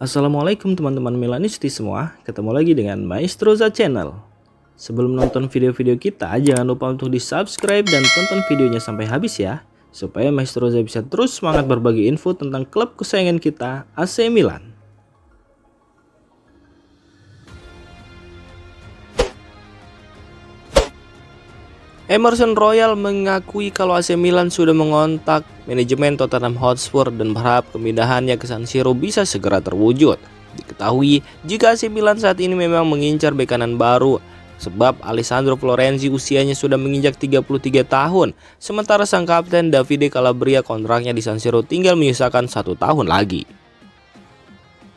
Assalamualaikum teman-teman Milanisti semua, ketemu lagi dengan Maestroza Channel. Sebelum nonton video-video kita, jangan lupa untuk di subscribe dan tonton videonya sampai habis ya, supaya Maestroza bisa terus semangat berbagi info tentang klub kesayangan kita, AC Milan. Emerson Royal mengakui kalau AC Milan sudah mengontak manajemen Tottenham Hotspur dan berharap pemindahannya ke San Siro bisa segera terwujud. Diketahui jika AC Milan saat ini memang mengincar bek kanan baru, sebab Alessandro Florenzi usianya sudah menginjak 33 tahun, sementara sang kapten Davide Calabria kontraknya di San Siro tinggal menyisakan 1 tahun lagi.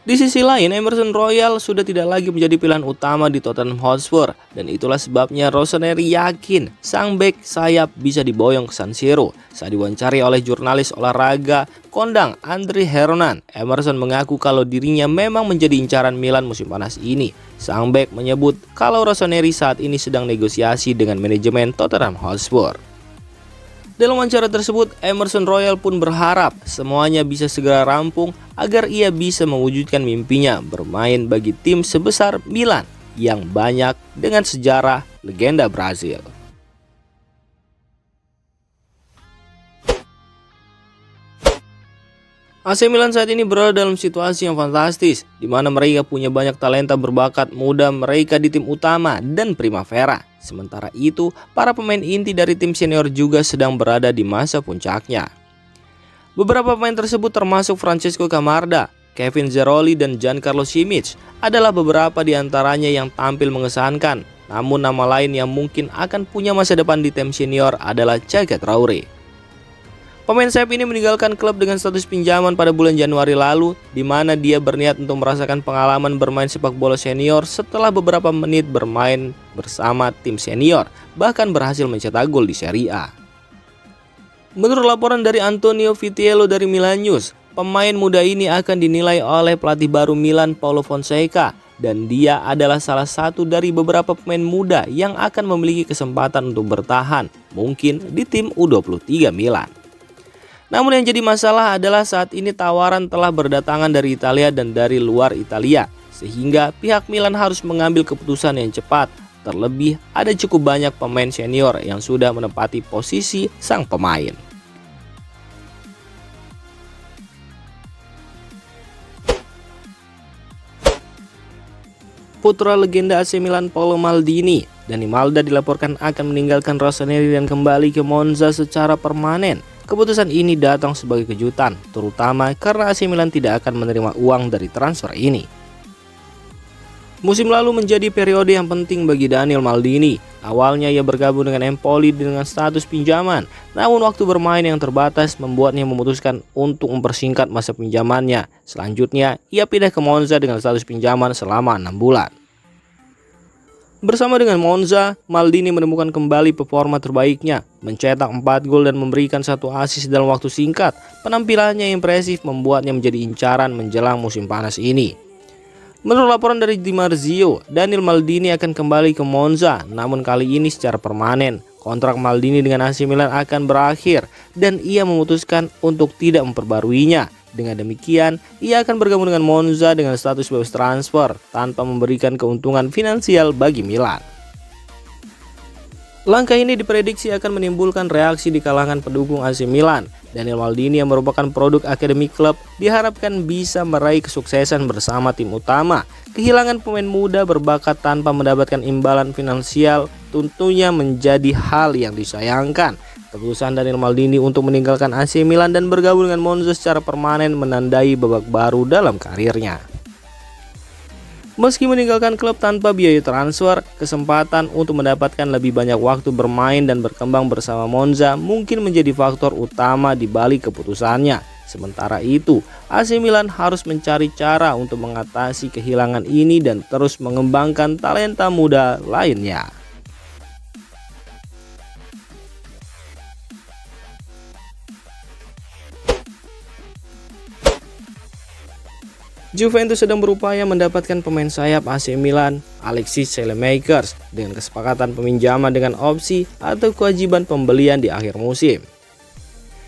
Di sisi lain, Emerson Royal sudah tidak lagi menjadi pilihan utama di Tottenham Hotspur, dan itulah sebabnya Rossoneri yakin sang bek sayap bisa diboyong ke San Siro. Saat diwawancari oleh jurnalis olahraga kondang Andri Hernan, Emerson mengaku kalau dirinya memang menjadi incaran Milan musim panas ini. Sang bek menyebut kalau Rossoneri saat ini sedang negosiasi dengan manajemen Tottenham Hotspur. Dalam wawancara tersebut, Emerson Royal pun berharap semuanya bisa segera rampung agar ia bisa mewujudkan mimpinya bermain bagi tim sebesar Milan yang banyak dengan sejarah legenda Brazil. AC Milan saat ini berada dalam situasi yang fantastis, di mana mereka punya banyak talenta berbakat muda mereka di tim utama dan Primavera. Sementara itu, para pemain inti dari tim senior juga sedang berada di masa puncaknya. Beberapa pemain tersebut termasuk Francesco Camarda, Kevin Zeroli, dan Giancarlo Simic adalah beberapa di antaranya yang tampil mengesankan. Namun nama lain yang mungkin akan punya masa depan di tim senior adalah Chaka Traore. Pemain sayap ini meninggalkan klub dengan status pinjaman pada bulan Januari lalu, di mana dia berniat untuk merasakan pengalaman bermain sepak bola senior setelah beberapa menit bermain bersama tim senior, bahkan berhasil mencetak gol di Serie A. Menurut laporan dari Antonio Vitiello dari Milan News, pemain muda ini akan dinilai oleh pelatih baru Milan Paulo Fonseca, dan dia adalah salah satu dari beberapa pemain muda yang akan memiliki kesempatan untuk bertahan, mungkin di tim U23 Milan. Namun yang jadi masalah adalah saat ini tawaran telah berdatangan dari Italia dan dari luar Italia, sehingga pihak Milan harus mengambil keputusan yang cepat. Terlebih ada cukup banyak pemain senior yang sudah menempati posisi sang pemain. Putra legenda AC Milan Paolo Maldini, Dani Malda, dilaporkan akan meninggalkan Rossoneri dan kembali ke Monza secara permanen. Keputusan ini datang sebagai kejutan, terutama karena AC Milan tidak akan menerima uang dari transfer ini. Musim lalu menjadi periode yang penting bagi Daniel Maldini. Awalnya ia bergabung dengan Empoli dengan status pinjaman, namun waktu bermain yang terbatas membuatnya memutuskan untuk mempersingkat masa pinjamannya. Selanjutnya, ia pindah ke Monza dengan status pinjaman selama 6 bulan. Bersama dengan Monza, Maldini menemukan kembali performa terbaiknya, mencetak 4 gol dan memberikan 1 assist dalam waktu singkat. Penampilannya yang impresif membuatnya menjadi incaran menjelang musim panas ini. Menurut laporan dari Di Marzio, Daniel Maldini akan kembali ke Monza, namun kali ini secara permanen. Kontrak Maldini dengan AC Milan akan berakhir dan ia memutuskan untuk tidak memperbaruinya. Dengan demikian, ia akan bergabung dengan Monza dengan status bebas transfer tanpa memberikan keuntungan finansial bagi Milan. Langkah ini diprediksi akan menimbulkan reaksi di kalangan pendukung AC Milan. Daniel Maldini yang merupakan produk akademi klub diharapkan bisa meraih kesuksesan bersama tim utama. Kehilangan pemain muda berbakat tanpa mendapatkan imbalan finansial tentunya menjadi hal yang disayangkan. Keputusan Daniel Maldini untuk meninggalkan AC Milan dan bergabung dengan Monza secara permanen menandai babak baru dalam karirnya. Meski meninggalkan klub tanpa biaya transfer, kesempatan untuk mendapatkan lebih banyak waktu bermain dan berkembang bersama Monza mungkin menjadi faktor utama di balik keputusannya. Sementara itu, AC Milan harus mencari cara untuk mengatasi kehilangan ini dan terus mengembangkan talenta muda lainnya. Juventus sedang berupaya mendapatkan pemain sayap AC Milan, Alexis Saelemaekers, dengan kesepakatan peminjaman dengan opsi atau kewajiban pembelian di akhir musim.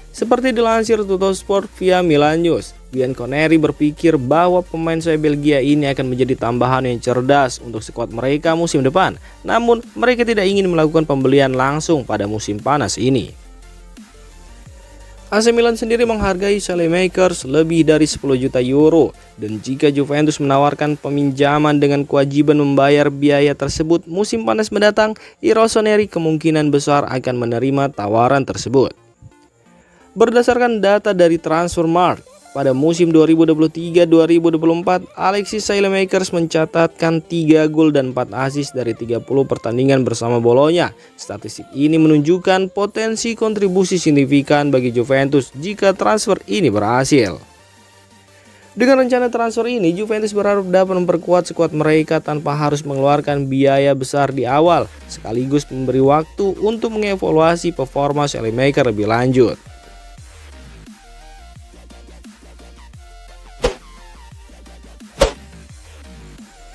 Seperti dilansir Tuttosport via Milan News, Bianconeri berpikir bahwa pemain sayap Belgia ini akan menjadi tambahan yang cerdas untuk skuad mereka musim depan. Namun, mereka tidak ingin melakukan pembelian langsung pada musim panas ini. AC Milan sendiri menghargai Saelemaekers lebih dari 10 juta euro, dan jika Juventus menawarkan peminjaman dengan kewajiban membayar biaya tersebut musim panas mendatang, Rossoneri kemungkinan besar akan menerima tawaran tersebut. Berdasarkan data dari Transfermarkt, pada musim 2023-2024, Alexis Saelemaekers mencatatkan 3 gol dan 4 assist dari 30 pertandingan bersama Bologna. Statistik ini menunjukkan potensi kontribusi signifikan bagi Juventus jika transfer ini berhasil. Dengan rencana transfer ini, Juventus berharap dapat memperkuat skuad mereka tanpa harus mengeluarkan biaya besar di awal, sekaligus memberi waktu untuk mengevaluasi performa Saelemaekers lebih lanjut.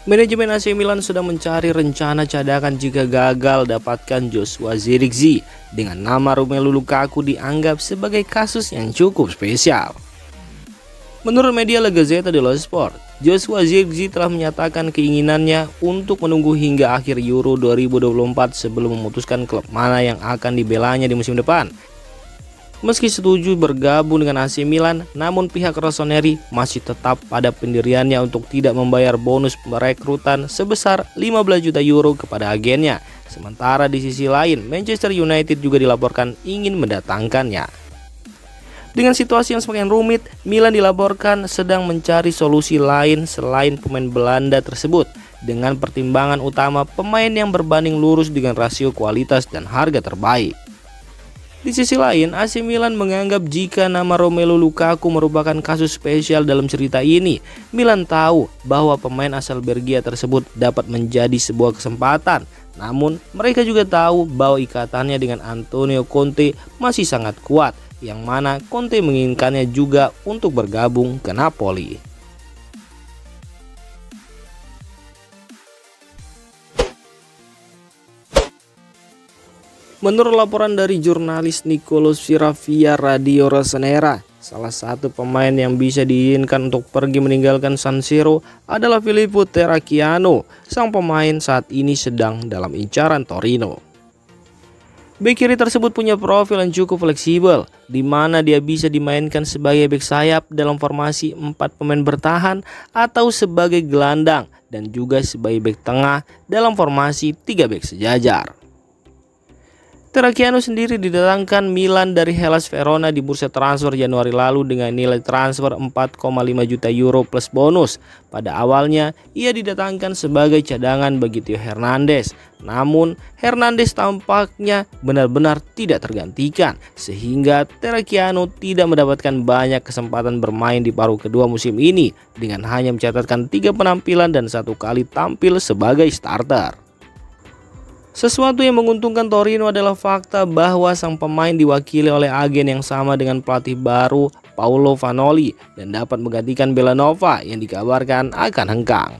Manajemen AC Milan sedang mencari rencana cadangan jika gagal dapatkan Joshua Zirkzee, dengan nama Romelu Lukaku dianggap sebagai kasus yang cukup spesial. Menurut media La Gazzetta dello Sport, Joshua Zirkzee telah menyatakan keinginannya untuk menunggu hingga akhir Euro 2024 sebelum memutuskan klub mana yang akan dibelanya di musim depan. Meski setuju bergabung dengan AC Milan, namun pihak Rossoneri masih tetap pada pendiriannya untuk tidak membayar bonus perekrutan sebesar 15 juta euro kepada agennya. Sementara di sisi lain, Manchester United juga dilaporkan ingin mendatangkannya. Dengan situasi yang semakin rumit, Milan dilaporkan sedang mencari solusi lain selain pemain Belanda tersebut, dengan pertimbangan utama pemain yang berbanding lurus dengan rasio kualitas dan harga terbaik. Di sisi lain, AC Milan menganggap jika nama Romelu Lukaku merupakan kasus spesial dalam cerita ini. Milan tahu bahwa pemain asal Belgia tersebut dapat menjadi sebuah kesempatan. Namun, mereka juga tahu bahwa ikatannya dengan Antonio Conte masih sangat kuat, yang mana Conte menginginkannya juga untuk bergabung ke Napoli. Menurut laporan dari jurnalis Niccolò Sira via Radio Rossonera, salah satu pemain yang bisa diinginkan untuk pergi meninggalkan San Siro adalah Filippo Terracchiano. Sang pemain saat ini sedang dalam incaran Torino. Bek kiri tersebut punya profil yang cukup fleksibel, di mana dia bisa dimainkan sebagai bek sayap dalam formasi 4 pemain bertahan atau sebagai gelandang, dan juga sebagai bek tengah dalam formasi 3 bek sejajar. Terracchiano sendiri didatangkan Milan dari Hellas Verona di bursa transfer Januari lalu dengan nilai transfer 4,5 juta euro plus bonus. Pada awalnya, ia didatangkan sebagai cadangan bagi Theo Hernandez. Namun, Hernandez tampaknya benar-benar tidak tergantikan, sehingga Terracchiano tidak mendapatkan banyak kesempatan bermain di paruh kedua musim ini, dengan hanya mencatatkan 3 penampilan dan 1 kali tampil sebagai starter. Sesuatu yang menguntungkan Torino adalah fakta bahwa sang pemain diwakili oleh agen yang sama dengan pelatih baru Paolo Vanoli dan dapat menggantikan Bellanova yang dikabarkan akan hengkang.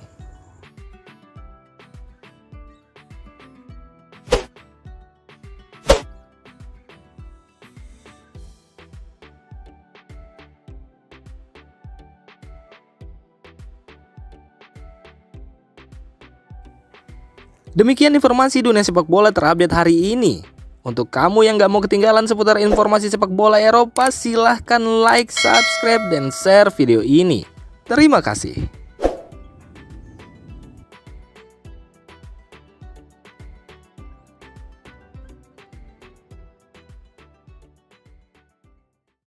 Demikian informasi dunia sepak bola terupdate hari ini. Untuk kamu yang gak mau ketinggalan seputar informasi sepak bola Eropa, silahkan like, subscribe, dan share video ini. Terima kasih.